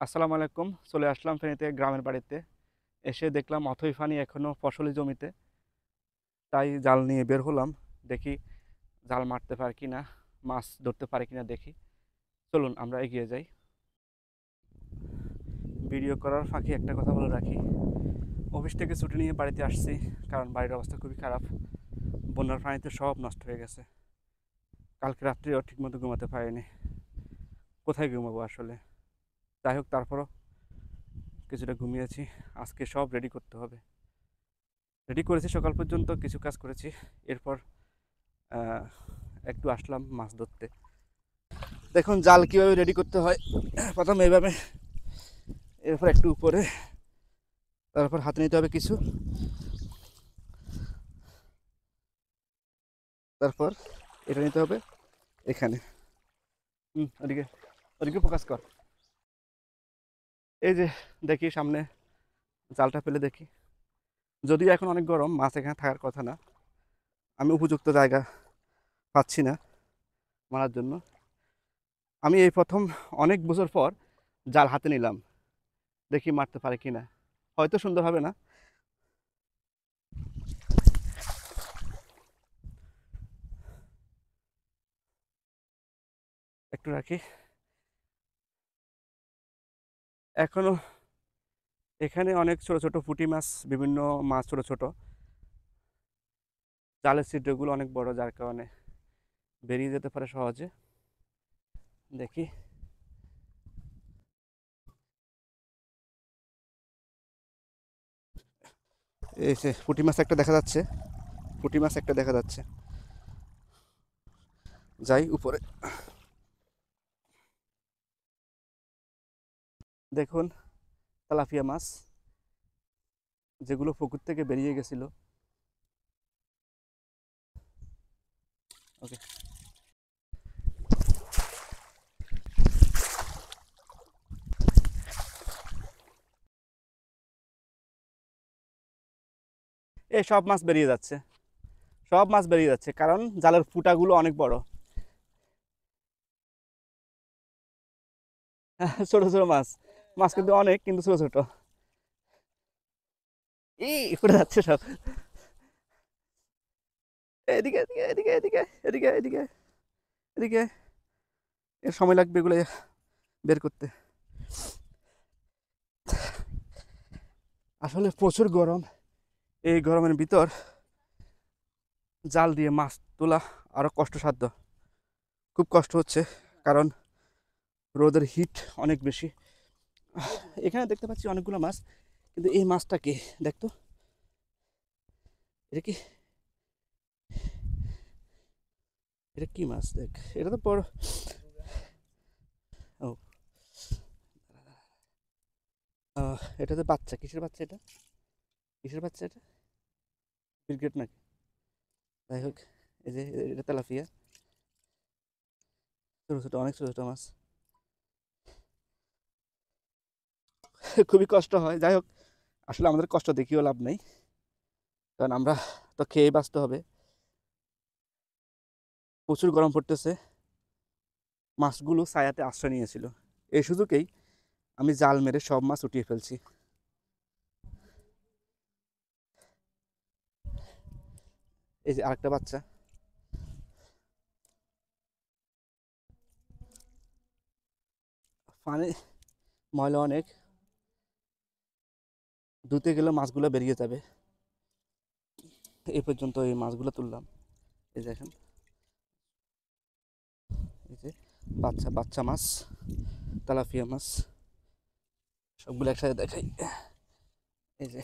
আসসালামু আলাইকুম। চলে আসলাম ফেনীতে গ্রামের বাড়িতে। এসে দেখলাম অথই পানি এখনও ফসলি জমিতে। তাই জাল নিয়ে বের হলাম। দেখি জাল মারতে পারি কিনা, মাছ ধরতে পারি কিনা দেখি। চলুন আমরা এগিয়ে যাই। ভিডিও করার ফাঁকে একটা কথা বলে রাখি। অফিস থেকে ছুটি নিয়ে বাড়িতে আসছি, কারণ বাড়ির অবস্থা খুবই খারাপ। বন্যার পানিতে সব নষ্ট হয়ে গেছে। কালকে রাত্রেও ঠিকমতো ঘুমাতে পারিনি। কোথায় ঘুমাবো আসলে? যাই হোক, তারপরও কিছুটা ঘুমিয়েছি। আজকে সব রেডি করতে হবে। রেডি করেছি, সকাল পর্যন্ত কিছু কাজ করেছি। এরপর একটু আসলাম মাছ ধরতে। দেখুন জাল কীভাবে রেডি করতে হয়। প্রথমে এইভাবে, এরপর একটু উপরে, তারপর হাতে নিতে হবে কিছু, তারপর এটা নিতে হবে এখানে। ওদিকে ওদিকে ফোকাস কর। এই যে দেখি সামনে জালটা ফেলে দেখি। যদিও এখন অনেক গরম, মাছ এখানে থাকার কথা না। আমি উপযুক্ত জায়গা পাচ্ছি না মারার জন্য। আমি এই প্রথম অনেক বছর পর জাল হাতে নিলাম। দেখি মারতে পারে কি না। হয়তো সুন্দর হবে না। একটু রাখি। এখনো এখানে অনেক ছোট ছোট পুঁটি মাছ, বিভিন্ন মাছ ছোট ছোট। জালের ছিদ্রগুলো অনেক বড়, যার কারণে বেরিয়ে যেতে পারে সহজে। দেখি। এই যে পুঁটি মাছ একটা দেখা যাচ্ছে, পুঁটি মাছ একটা দেখা যাচ্ছে। যাই উপরে। দেখুন তেলাপিয়া মাছ, যেগুলো পুকুর থেকে বেরিয়ে গেছিল। ওকে। এই সব মাছ বেরিয়ে যাচ্ছে, সব মাছ বেরিয়ে যাচ্ছে, কারণ জালের ফুটাগুলো অনেক বড়। ছোট ছোট মাছ, মাছ কিন্তু অনেক, কিন্তু ছোট ছোট। এই ফুটে যাচ্ছে সব। এদিকে এদিকে এদিকে এদিকে এদিকে এদিকে এদিকে। এর সময় লাগবে এগুলো বের করতে। আসলে প্রচুর গরম। এই গরমের ভিতর জাল দিয়ে মাছ তোলা আরও কষ্টসাধ্য। খুব কষ্ট হচ্ছে, কারণ রোদের হিট অনেক বেশি। এখানে দেখতে পাচ্ছি অনেকগুলো মাছ, কিন্তু এই মাছটা কি দেখতো? এটা কি, এটা কি মাছ? দেখ, এটা তো বড়। ও, এটা তো বাচ্চা। কিসের বাচ্চা এটা? কিসের বাচ্চা এটা? ক্রিকেট নাকি? যাই হোক, এই যে এটা তেলাপিয়া। ছোটো ছোটো, অনেক ছোটো ছোটো মাছ। খুবই কষ্ট হয়। যাই হোক, আসলে আমাদের কষ্ট দেখিও লাভ নেই, কারণ আমরা তো খেয়ে বাঁচতে হবে। প্রচুর গরম পড়তেছে। মাছগুলো ছায়াতে আশ্রয় নিয়েছিল। এই সুযোগেই আমি জাল মেরে সব মাছ উঠিয়ে ফেলছি। এই যে আরেকটা বাচ্চা। পানি ময়লা অনেক, ধুতে গেলে মাছগুলো বেরিয়ে যাবে। এই পর্যন্ত এই মাছগুলো তুললাম। এই দেখেন, এই যে বাচ্চা বাচ্চা মাছ, তেলাপিয়া মাছ, সবগুলো একসাথে দেখাই। এই যে